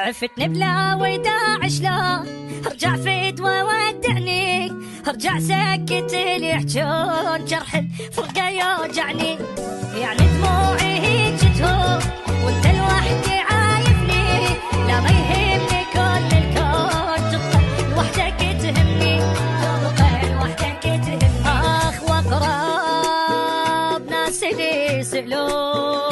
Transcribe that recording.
عفتني بلا وداع شلون ارجع فدوى ودعني ارجع سكت اللي يحجون جرح الفرقة يوجعني يعني دموعي هيك تهون وانت لوحدي عايفني لا ما يهمني كل الكون تبقى لوحدك تهمني تبقى لوحدك تهمني اخ واقرب ناس اللي يسألون